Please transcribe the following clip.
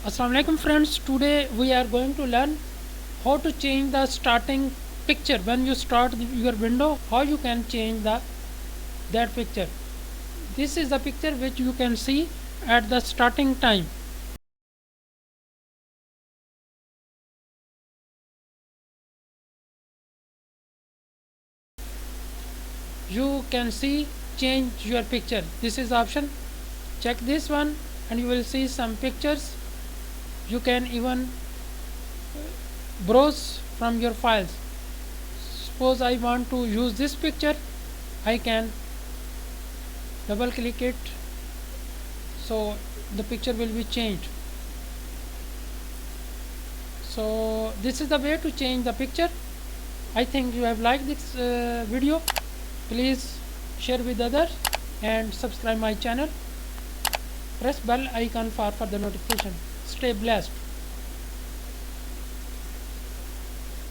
Assalamu alaikum friends, today we are going to learn how to change the starting picture. When you start your window, how you can change that picture. This is the picture which you can see at the starting time. You can see change your picture. This is the option. Check this one and you will see some pictures. You can even browse from your files. Suppose I want to use this picture, I can double click it, so the picture will be changed. So this is the way to change the picture. I think you have liked this video. Please share with others and subscribe my channel. Press bell icon for further notification. Stay blessed.